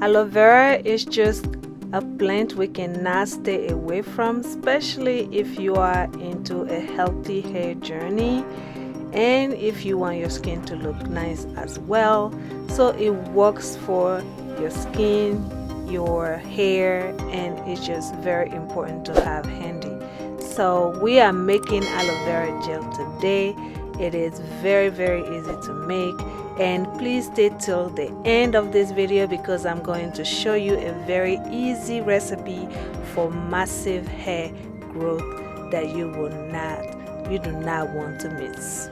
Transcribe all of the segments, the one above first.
Aloe vera is just a plant we cannot stay away from, especially if you are into a healthy hair journey and if you want your skin to look nice as well. So it works for your skin, your hair, and it's just very important to have handy. So we are making aloe vera gel today. It is very easy to make, and please stay till the end of this video because I'm going to show you a very easy recipe for massive hair growth that you do not want to miss.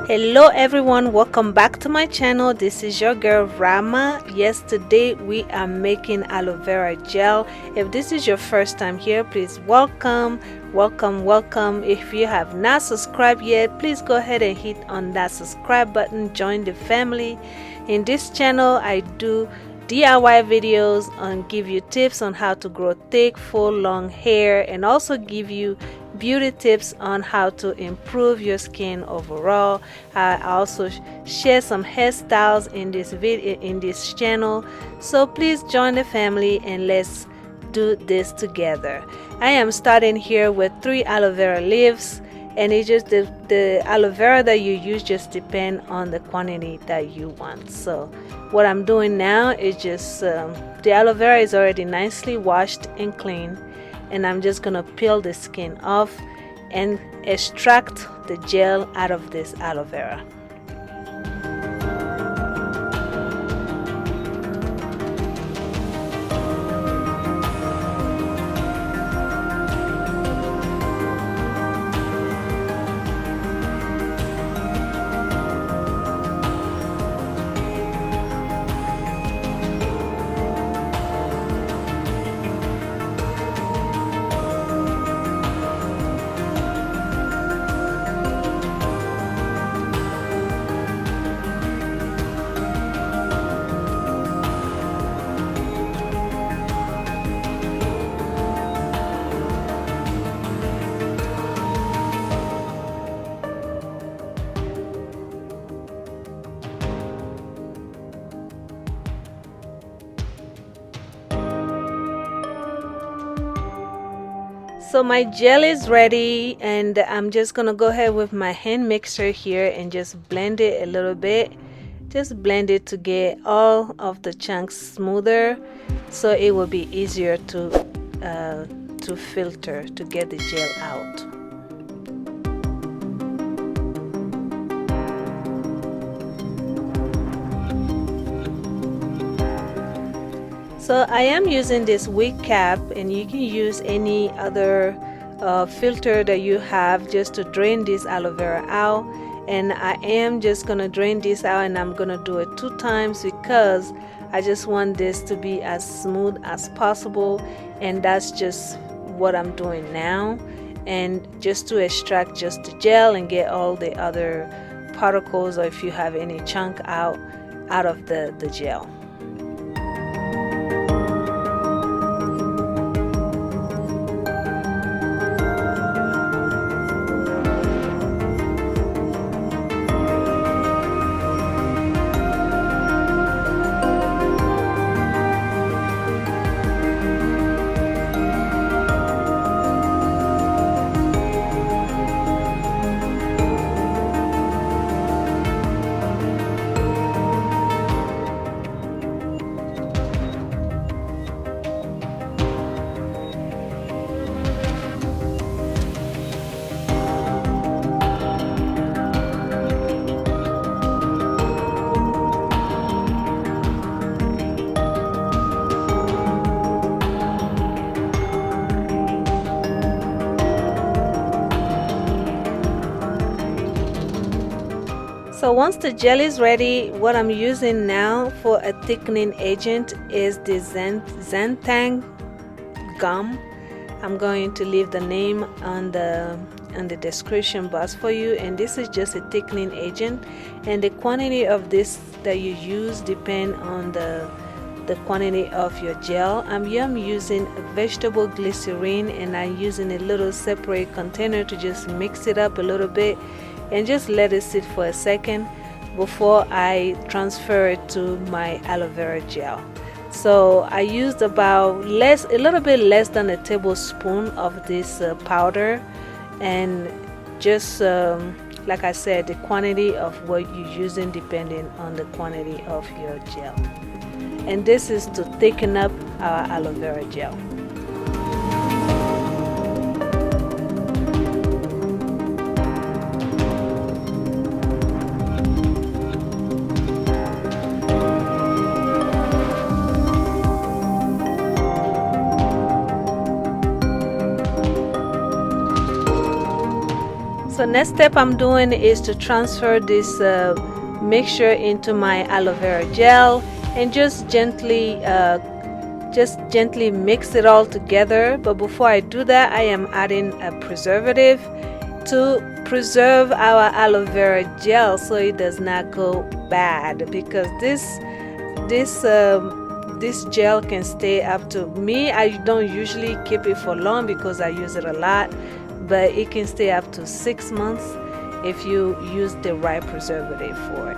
Hello everyone, welcome back to my channel. This is your girl Rama. Yes, today we are making aloe vera gel. If this is your first time here, please welcome. If you have not subscribed yet, please go ahead and hit on that subscribe button. Join the family. In this channel I do DIY videos and give you tips on how to grow thick, full, long hair, and also give you beauty tips on how to improve your skin overall. I also share some hairstyles in this channel, so please join the family and let's do this together. I am starting here with 3 aloe vera leaves, and it's just the aloe vera that you use just depend on the quantity that you want. So what I'm doing now is just the aloe vera is already nicely washed and clean, and I'm just gonna peel the skin off and extract the gel out of this aloe vera. So my gel is ready, and I'm just gonna go ahead with my hand mixer here and just blend it a little bit. Just blend it to get all of the chunks smoother, so it will be easier to filter, to get the gel out. So I am using this wig cap, and you can use any other filter that you have just to drain this aloe vera out. And I am just gonna drain this out, and I'm gonna do it 2 times because I just want this to be as smooth as possible, and that's just what I'm doing now. And just to extract just the gel and get all the other particles, or if you have any chunk out of the gel. So once the gel is ready, what I'm using now for a thickening agent is the Xanthan gum. I'm going to leave the name on the description box for you, and this is just a thickening agent, and the quantity of this that you use depend on the quantity of your gel. I'm using vegetable glycerin, and I'm using a little separate container to just mix it up a little bit and just let it sit for a second before I transfer it to my aloe vera gel. So I used about a little bit less than a tablespoon of this powder, and just like I said, the quantity of what you're using depending on the quantity of your gel. And this is to thicken up our aloe vera gel. So next step I'm doing is to transfer this mixture into my aloe vera gel, and just gently mix it all together. But before I do that, I am adding a preservative to preserve our aloe vera gel so it does not go bad, because this gel can stay up to me. I don't usually keep it for long because I use it a lot, but it can stay up to 6 months if you use the right preservative for it.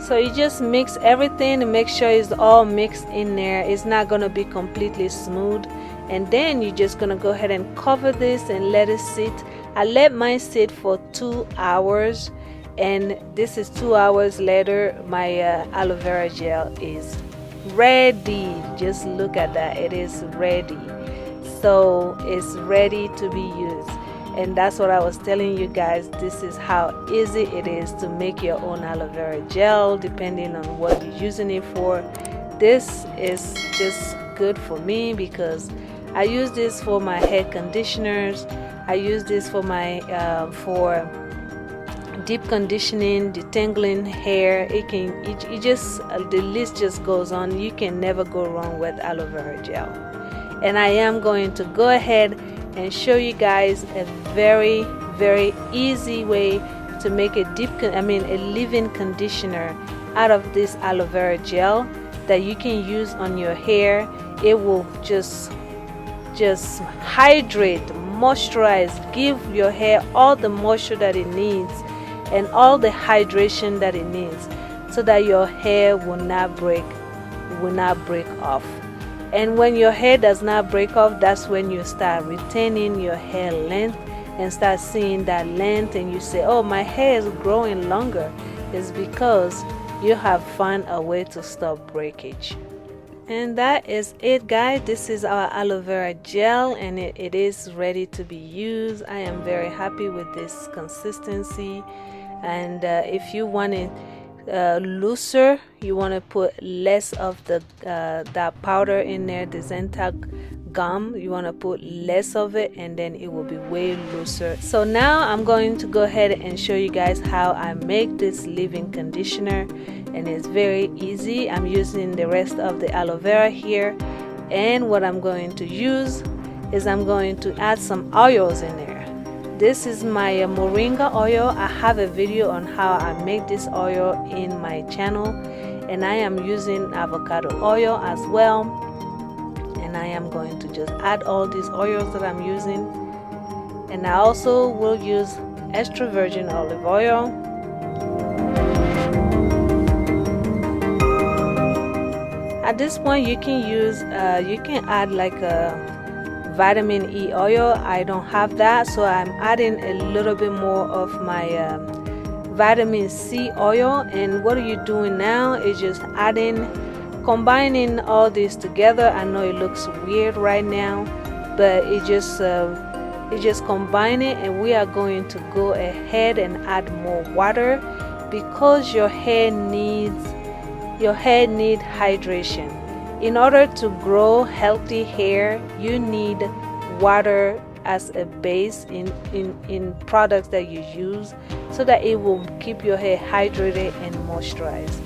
So you just mix everything and make sure it's all mixed in there. It's not going to be completely smooth, and then you're just going to go ahead and cover this and let it sit. I let mine sit for 2 hours, and this is 2 hours later. My aloe vera gel is ready. Just look at that, it is ready. So it's ready to be used, and that's what I was telling you guys. This is how easy it is to make your own aloe vera gel depending on what you're using it for. This is just good for me because I use this for my hair conditioners. I use this for my for deep conditioning, detangling hair. The list just goes on. You can never go wrong with aloe vera gel. And I am going to go ahead and show you guys a very, very easy way to make a leave-in conditioner out of this aloe vera gel that you can use on your hair. It will just hydrate, moisturize, give your hair all the moisture that it needs and all the hydration that it needs, so that your hair will not break off. And when your hair does not break off, that's when you start retaining your hair length and start seeing that length, and you say, oh, my hair is growing longer. It's because you have found a way to stop breakage. And that is it, guys. This is our aloe vera gel, and it is ready to be used. I am very happy with this consistency. And if you want it looser, you want to put less of the that powder in there, the Zental gum. You want to put less of it, and then it will be way looser. So now I'm going to go ahead and show you guys how I make this leave-in conditioner, and it's very easy. I'm using the rest of the aloe vera here, and what I'm going to use is I'm going to add some oils in there. This is my moringa oil. I have a video on how I make this oil in my channel, and I am using avocado oil as well. And I am going to just add all these oils that I'm using, and I also will use extra virgin olive oil. At this point, you can add like a vitamin E oil. I don't have that, so I'm adding a little bit more of my vitamin C oil. And what you're doing now is just combining all this together. I know it looks weird right now, but it just combine it, and we are going to go ahead and add more water because your hair needs hydration. In order to grow healthy hair, you need water as a base in products that you use, so that it will keep your hair hydrated and moisturized.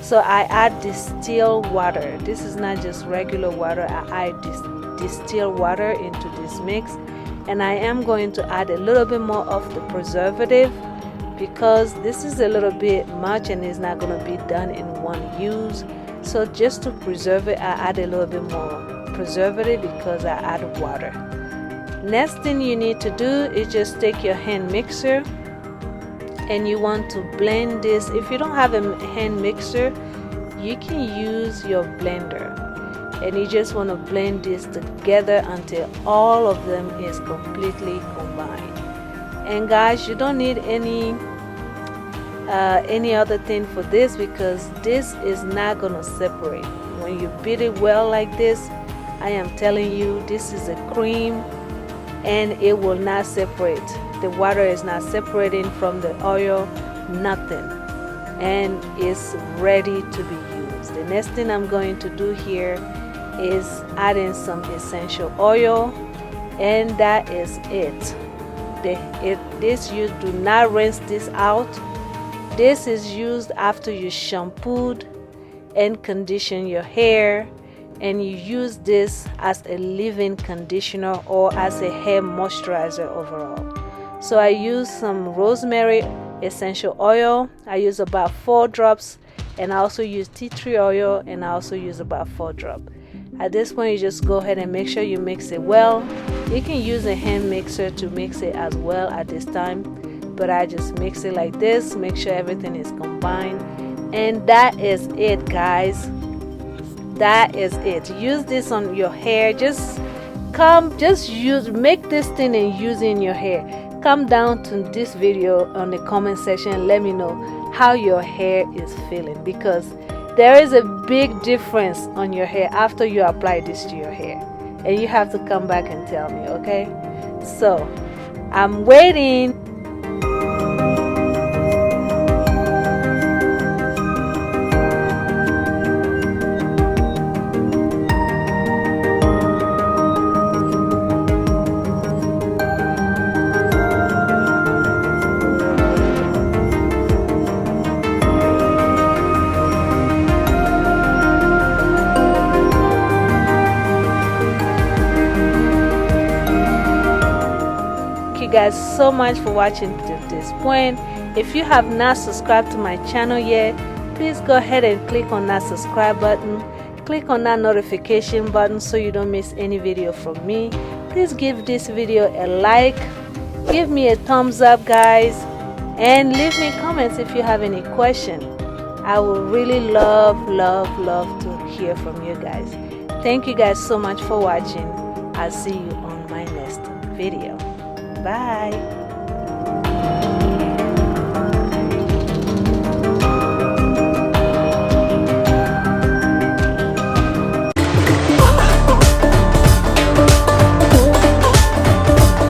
So I add distilled water. This is not just regular water. I add distilled water into this mix, and I am going to add a little bit more of the preservative because this is a little bit much and it's not going to be done in one use. So just to preserve it, I add a little bit more preservative because I add water. Next thing you need to do is just take your hand mixer and you want to blend this. If you don't have a hand mixer, you can use your blender, and you just want to blend this together until all of them is completely combined. And guys, you don't need any other thing for this, because this is not gonna separate. When you beat it well like this, I am telling you, this is a cream and it will not separate. The water is not separating from the oil, nothing, and it's ready to be used. The next thing I'm going to do here is adding some essential oil, and that is it. You do not rinse this out. This is used after you shampooed and condition your hair, and you use this as a leave-in conditioner or as a hair moisturizer overall. So I use some rosemary essential oil. I use about 4 drops, and I also use tea tree oil, and I also use about 4 drops. At this point, you just go ahead and make sure you mix it well. You can use a hand mixer to mix it as well at this time, but I just mix it like this, make sure everything is combined, and that is it, guys. That is it. Use this on your hair. Make this thing and use it in your hair. Come down to this video on the comment section and let me know how your hair is feeling, because there is a big difference on your hair after you apply this to your hair, and you have to come back and tell me, okay? So I'm waiting. Guys, so much for watching to this point. If you have not subscribed to my channel yet, please go ahead and click on that subscribe button, click on that notification button so you don't miss any video from me. Please give this video a like, give me a thumbs up, guys, and leave me comments if you have any question. I will really love to hear from you guys. Thank you guys so much for watching. I'll see you on my next video. Bye.